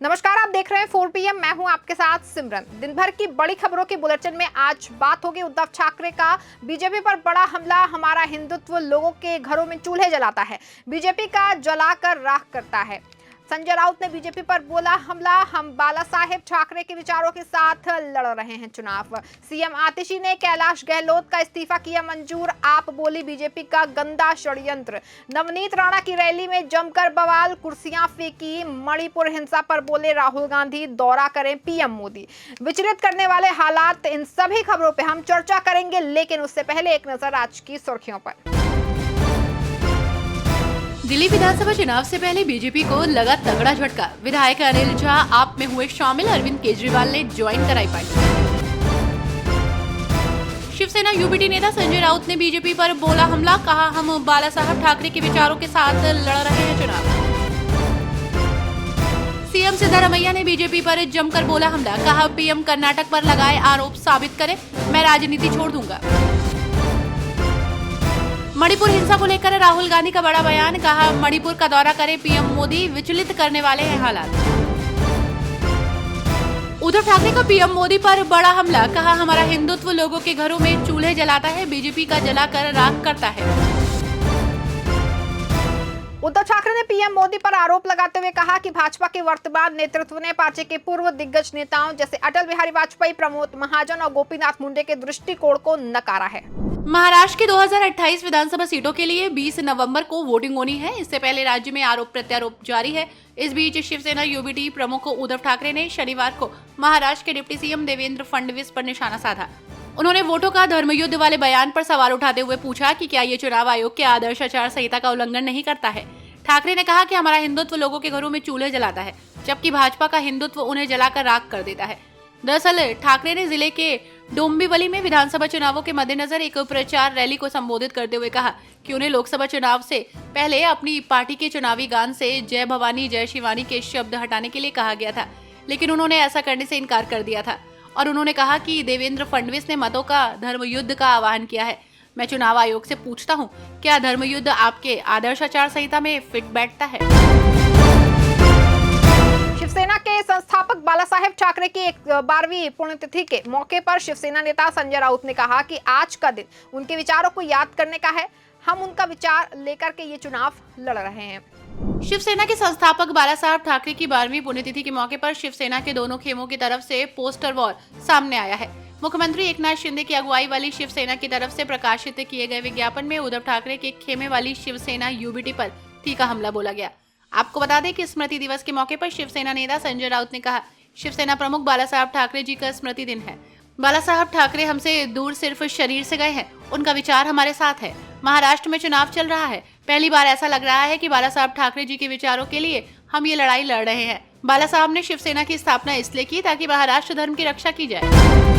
नमस्कार, आप देख रहे हैं 4 PM। मैं हूं आपके साथ सिमरन। दिन भर की बड़ी खबरों के बुलेटिन में आज बात होगी उद्धव ठाकरे का बीजेपी पर बड़ा हमला। हमारा हिंदुत्व लोगों के घरों में चूल्हे जलाता है, बीजेपी का जलाकर राख करता है। संजय राउत ने बीजेपी पर बोला हमला, हम बाला साहेब ठाकरे के विचारों के साथ लड़ रहे हैं चुनाव। सीएम आतिशी ने कैलाश गहलोत का इस्तीफा किया मंजूर। आप बोली बीजेपी का गंदा षड्यंत्र। नवनीत राणा की रैली में जमकर बवाल, कुर्सियां फेंकी। मणिपुर हिंसा पर बोले राहुल गांधी, दौरा करें पीएम मोदी। विचलित करने वाले हालात, इन सभी खबरों पर हम चर्चा करेंगे, लेकिन उससे पहले एक नजर आज की सुर्खियों पर। दिल्ली विधानसभा चुनाव से पहले बीजेपी को लगा तगड़ा झटका। विधायक अनिल झा आप में हुए शामिल। अरविंद केजरीवाल ने ज्वाइन कराई पार्टी। शिवसेना यूबीटी नेता संजय राउत ने बीजेपी पर बोला हमला, कहा हम बाला साहब ठाकरे के विचारों के साथ लड़ रहे हैं चुनाव। सीएम सिद्धारमैया ने बीजेपी पर जमकर बोला हमला, कहा पीएम कर्नाटक पर लगाए आरोप साबित करें, मैं राजनीति छोड़ दूंगा। मणिपुर हिंसा को लेकर राहुल गांधी का बड़ा बयान, कहा मणिपुर का दौरा करे पीएम मोदी, विचलित करने वाले हैं हालात। उद्धव ठाकरे का पीएम मोदी पर बड़ा हमला, कहा हमारा हिंदुत्व लोगों के घरों में चूल्हे जलाता है, बीजेपी का जलाकर राख करता है। उद्धव ठाकरे ने पीएम मोदी पर आरोप लगाते हुए कहा कि भाजपा के वर्तमान नेतृत्व ने पार्टी के पूर्व दिग्गज नेताओं जैसे अटल बिहारी वाजपेयी, प्रमोद महाजन और गोपीनाथ मुंडे के दृष्टिकोण को नकारा है। महाराष्ट्र की 2028 विधानसभा सीटों के लिए 20 नवंबर को वोटिंग होनी है। इससे पहले राज्य में आरोप प्रत्यारोप जारी है। इस बीच शिवसेना यूबीटी प्रमुख उद्धव ठाकरे ने शनिवार को महाराष्ट्र के डिप्टी सीएम देवेंद्र फडणवीस पर निशाना साधा। उन्होंने वोटों का धर्मयुद्ध वाले बयान पर सवाल उठाते हुए पूछा कि क्या ये चुनाव आयोग के आदर्श आचार संहिता का उल्लंघन नहीं करता है। ठाकरे ने कहा कि हमारा हिंदुत्व लोगों के घरों में चूल्हे जलाता है, जबकि भाजपा का हिंदुत्व उन्हें जलाकर राख कर देता है। दरअसल ठाकरे ने जिले के डोंबिवली में विधानसभा चुनावों के मद्देनजर एक प्रचार रैली को संबोधित करते हुए कहा कि उन्हें लोकसभा चुनाव से पहले अपनी पार्टी के चुनावी गान से जय भवानी जय शिवानी के शब्द हटाने के लिए कहा गया था, लेकिन उन्होंने ऐसा करने से इनकार कर दिया था। और उन्होंने कहा कि देवेंद्र फडणवीस ने मतों का धर्मयुद्ध का आह्वान किया है। मैं चुनाव आयोग से पूछता हूँ, क्या धर्मयुद्ध आपके आदर्श आचार संहिता में फिट बैठता है? शिवसेना के संस्थापक बाला साहेब ठाकरे की 12वीं पुण्यतिथि के मौके पर शिवसेना नेता संजय राउत ने कहा कि आज का दिन उनके विचारों को याद करने का है। हम उनका विचार लेकर के ये चुनाव लड़ रहे हैं। शिवसेना के संस्थापक बाला साहब ठाकरे की 12वीं पुण्यतिथि के मौके पर शिवसेना के दोनों खेमों की तरफ से पोस्टर वॉर सामने आया है। मुख्यमंत्री एकनाथ शिंदे की अगुवाई वाली शिवसेना की तरफ से प्रकाशित किए गए विज्ञापन में उद्धव ठाकरे के खेमे वाली शिवसेना यूबीटी पर तीखा हमला बोला गया। आपको बता दें कि स्मृति दिवस के मौके पर शिवसेना नेता संजय राउत ने कहा, शिवसेना प्रमुख बाला साहब ठाकरे जी का स्मृति दिन है। बाला साहब ठाकरे हमसे दूर सिर्फ शरीर से गए हैं, उनका विचार हमारे साथ है। महाराष्ट्र में चुनाव चल रहा है, पहली बार ऐसा लग रहा है कि बाला साहब ठाकरे जी के विचारों के लिए हम ये लड़ाई लड़ रहे हैं। बाला साहब ने शिवसेना की स्थापना इसलिए की ताकि महाराष्ट्र धर्म की रक्षा की जाए।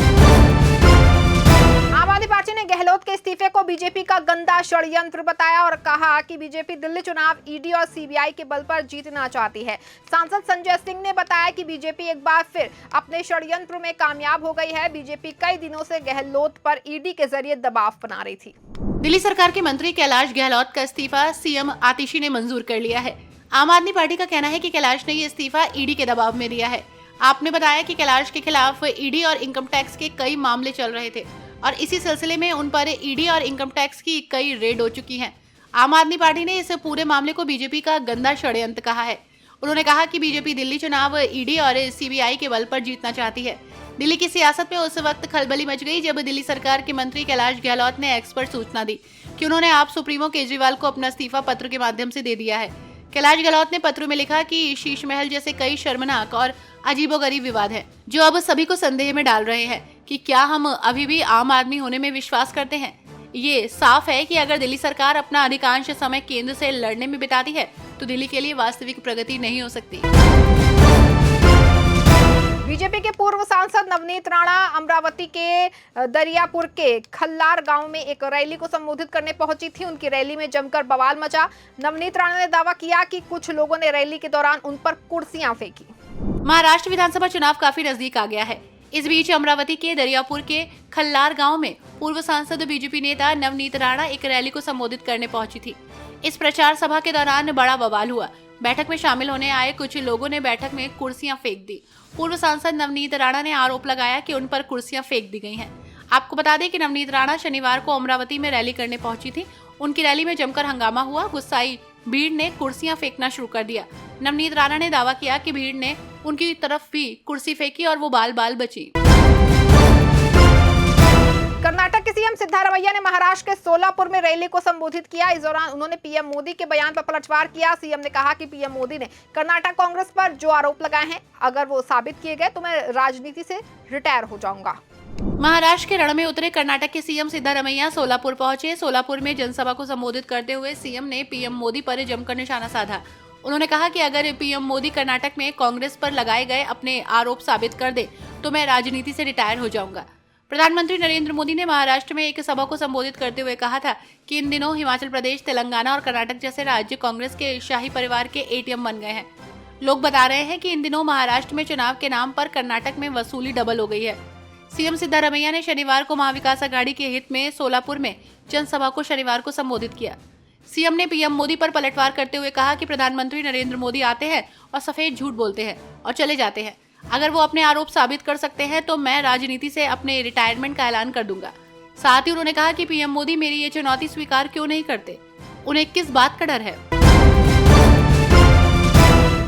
आम आदमी पार्टी ने गहलोत के इस्तीफे को बीजेपी का गंदा षड्यंत्र बताया और कहा कि बीजेपी दिल्ली चुनाव ईडी और सीबीआई के बल पर जीतना चाहती है। सांसद संजय सिंह ने बताया कि बीजेपी एक बार फिर अपने षड्यंत्र में कामयाब हो गई है। बीजेपी कई दिनों से गहलोत पर ईडी के जरिए दबाव बना रही थी। दिल्ली सरकार के मंत्री कैलाश गहलोत का इस्तीफा सीएम आतिशी ने मंजूर कर लिया है। आम आदमी पार्टी का कहना है कि कैलाश ने ये इस्तीफा ईडी के दबाव में दिया है। आपने बताया कि कैलाश के खिलाफ ईडी और इनकम टैक्स के कई मामले चल रहे थे और इसी सिलसिले में उन पर ईडी और इनकम टैक्स की कई रेड हो चुकी हैं। आम आदमी पार्टी ने इस पूरे मामले को बीजेपी का गंदा षड्यंत्र कहा है। उन्होंने कहा कि बीजेपी दिल्ली चुनाव ईडी और सीबीआई के बल पर जीतना चाहती है। दिल्ली की सियासत में उस वक्त खलबली मच गई जब दिल्ली सरकार के मंत्री कैलाश गहलोत ने एक्सपर्ट सूचना दी कि उन्होंने आप सुप्रीमो केजरीवाल को अपना इस्तीफा पत्र के माध्यम से दे दिया है। कैलाश गहलोत ने पत्र में लिखा कि शीश महल जैसे कई शर्मनाक और अजीबोगरीब विवाद हैं, जो अब सभी को संदेह में डाल रहे हैं कि क्या हम अभी भी आम आदमी होने में विश्वास करते हैं। ये साफ है कि अगर दिल्ली सरकार अपना अधिकांश समय केंद्र से लड़ने में बिताती है तो दिल्ली के लिए वास्तविक प्रगति नहीं हो सकती। बीजेपी के पूर्व सांसद नवनीत राणा अमरावती के दरियापुर के खल्लार गांव में एक रैली को संबोधित करने पहुंची थी। उनकी रैली में जमकर बवाल मचा। नवनीत राणा ने दावा किया कि कुछ लोगों ने रैली के दौरान उन पर कुर्सियां फेंकी। महाराष्ट्र विधानसभा चुनाव काफी नजदीक आ गया है। इस बीच अमरावती के दरियापुर के खल्लार गांव में पूर्व सांसद बीजेपी नेता नवनीत राणा एक रैली को संबोधित करने पहुंची थी। इस प्रचार सभा के दौरान बड़ा बवाल हुआ। बैठक में शामिल होने आए कुछ लोगों ने बैठक में कुर्सियां फेंक दी। पूर्व सांसद नवनीत राणा ने आरोप लगाया कि उन पर कुर्सियां फेंक दी गई हैं। आपको बता दें कि नवनीत राणा शनिवार को अमरावती में रैली करने पहुंची थी। उनकी रैली में जमकर हंगामा हुआ। गुस्साई भीड़ ने कुर्सियां फेंकना शुरू कर दिया। नवनीत राणा ने दावा किया कि भीड़ ने उनकी तरफ भी कुर्सी फेंकी और वो बाल बाल बची। कर्नाटक के सीएम सिद्धारमैया ने महाराष्ट्र के सोलापुर में रैली को संबोधित किया। इस दौरान उन्होंने पीएम मोदी के बयान पर पलटवार किया। सीएम ने कहा कि पीएम मोदी ने कर्नाटक कांग्रेस पर जो आरोप लगाए हैं, अगर वो साबित किए गए तो मैं राजनीति से रिटायर हो जाऊंगा। महाराष्ट्र के रण में उतरे कर्नाटक के सीएम सिद्धारमैया सोलापुर पहुंचे। सोलापुर में जनसभा को संबोधित करते हुए सीएम ने पीएम मोदी पर जमकर निशाना साधा। उन्होंने कहा कि अगर पीएम मोदी कर्नाटक में कांग्रेस पर लगाए गए अपने आरोप साबित कर दे तो मैं राजनीति से रिटायर हो जाऊंगा। प्रधानमंत्री नरेंद्र मोदी ने महाराष्ट्र में एक सभा को संबोधित करते हुए कहा था कि इन दिनों हिमाचल प्रदेश, तेलंगाना और कर्नाटक जैसे राज्य कांग्रेस के शाही परिवार के एटीएम बन गए हैं। लोग बता रहे हैं कि इन दिनों महाराष्ट्र में चुनाव के नाम पर कर्नाटक में वसूली डबल हो गई है। सीएम सिद्धारमैया ने शनिवार को महाविकास अघाड़ी के हित में सोलापुर में जनसभा को शनिवार को संबोधित किया। सीएम ने पीएम मोदी पर पलटवार करते हुए कहा कि प्रधानमंत्री नरेंद्र मोदी आते हैं और सफेद झूठ बोलते हैं और चले जाते हैं। अगर वो अपने आरोप साबित कर सकते हैं तो मैं राजनीति से अपने रिटायरमेंट का ऐलान कर दूंगा। साथ ही उन्होंने कहा कि पीएम मोदी मेरी ये चुनौती स्वीकार क्यों नहीं करते, उन्हें किस बात का डर है।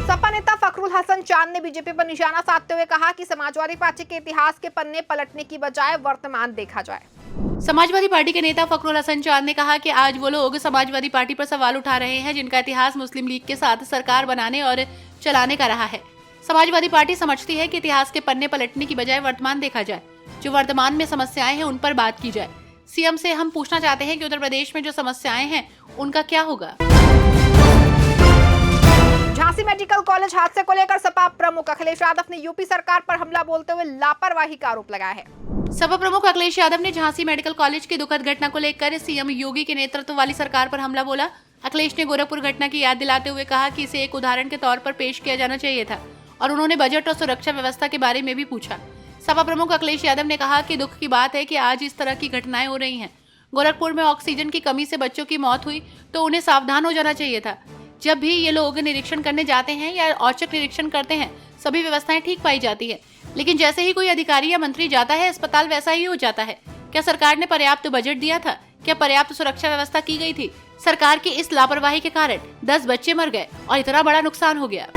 सपा नेता फखरुल हसन चांद ने बीजेपी पर निशाना साधते हुए कहा कि समाजवादी पार्टी के इतिहास के पन्ने पलटने की बजाय वर्तमान देखा जाए। समाजवादी पार्टी के नेता फखरुल हसन चांद ने कहा कि आज वो लोग समाजवादी पार्टी पर सवाल उठा रहे हैं जिनका इतिहास मुस्लिम लीग के साथ सरकार बनाने और चलाने का रहा है। समाजवादी पार्टी समझती है कि इतिहास के पन्ने पलटने की बजाय वर्तमान देखा जाए, जो वर्तमान में समस्याएं हैं उन पर बात की जाए। सीएम से हम पूछना चाहते हैं कि उत्तर प्रदेश में जो समस्याएं हैं उनका क्या होगा। झांसी मेडिकल कॉलेज हादसे को लेकर सपा प्रमुख अखिलेश यादव ने यूपी सरकार पर हमला बोलते हुए लापरवाही का आरोप लगाया है। सपा प्रमुख अखिलेश यादव ने झांसी मेडिकल कॉलेज की दुखद घटना को लेकर सीएम योगी के नेतृत्व वाली सरकार पर हमला बोला। अखिलेश ने गोरखपुर घटना की याद दिलाते हुए कहा कि इसे एक उदाहरण के तौर पर पेश किया जाना चाहिए था और उन्होंने बजट और सुरक्षा व्यवस्था के बारे में भी पूछा। सपा प्रमुख अखिलेश यादव ने कहा कि दुख की बात है कि आज इस तरह की घटनाएं हो रही हैं। गोरखपुर में ऑक्सीजन की कमी से बच्चों की मौत हुई तो उन्हें सावधान हो जाना चाहिए था। जब भी ये लोग निरीक्षण करने जाते हैं या औचक निरीक्षण करते हैं, सभी व्यवस्थाएं ठीक पाई जाती है, लेकिन जैसे ही कोई अधिकारी या मंत्री जाता है, अस्पताल वैसा ही हो जाता है। क्या सरकार ने पर्याप्त बजट दिया था? क्या पर्याप्त सुरक्षा व्यवस्था की गई थी? सरकार की इस लापरवाही के कारण 10 बच्चे मर गए और इतना बड़ा नुकसान हो गया।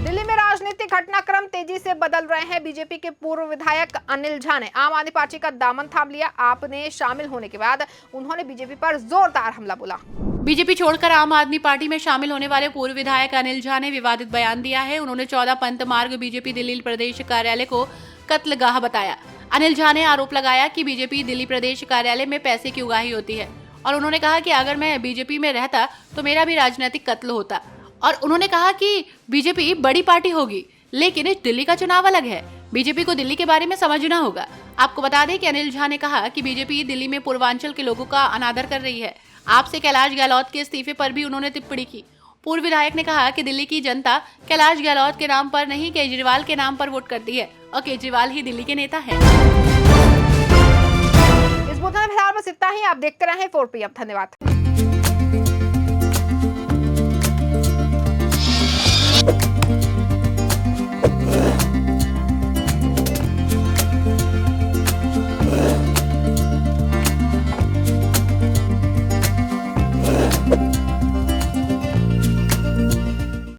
दिल्ली में राजनीतिक घटनाक्रम तेजी से बदल रहे हैं। बीजेपी के पूर्व विधायक अनिल झा ने आम आदमी पार्टी का दामन थाम लिया। आपने शामिल होने के बाद उन्होंने बीजेपी पर जोरदार हमला बोला। बीजेपी छोड़कर आम आदमी पार्टी में शामिल होने वाले पूर्व विधायक अनिल झा ने विवादित बयान दिया है। उन्होंने 14 पंत मार्ग बीजेपी दिल्ली प्रदेश कार्यालय को कत्लगाह बताया। अनिल झा ने आरोप लगाया कि बीजेपी दिल्ली प्रदेश कार्यालय में पैसे की उगाही होती है और उन्होंने कहा कि अगर मैं बीजेपी में रहता तो मेरा भी राजनीतिक कत्ल होता। और उन्होंने कहा कि बीजेपी बड़ी पार्टी होगी, लेकिन दिल्ली का चुनाव अलग है। बीजेपी को दिल्ली के बारे में समझना होगा। आपको बता दें कि अनिल झा ने कहा कि बीजेपी दिल्ली में पूर्वांचल के लोगों का अनादर कर रही है। आपसे कैलाश गहलोत के इस्तीफे पर भी उन्होंने टिप्पणी की। पूर्व विधायक ने कहा कि दिल्ली की जनता कैलाश गहलोत के नाम पर नहीं, केजरीवाल के नाम पर वोट करती है और केजरीवाल ही दिल्ली के नेता हैं। इस बुलेटिन में फिलहाल बस इतना ही। आप देखते रहें 4PM। धन्यवाद।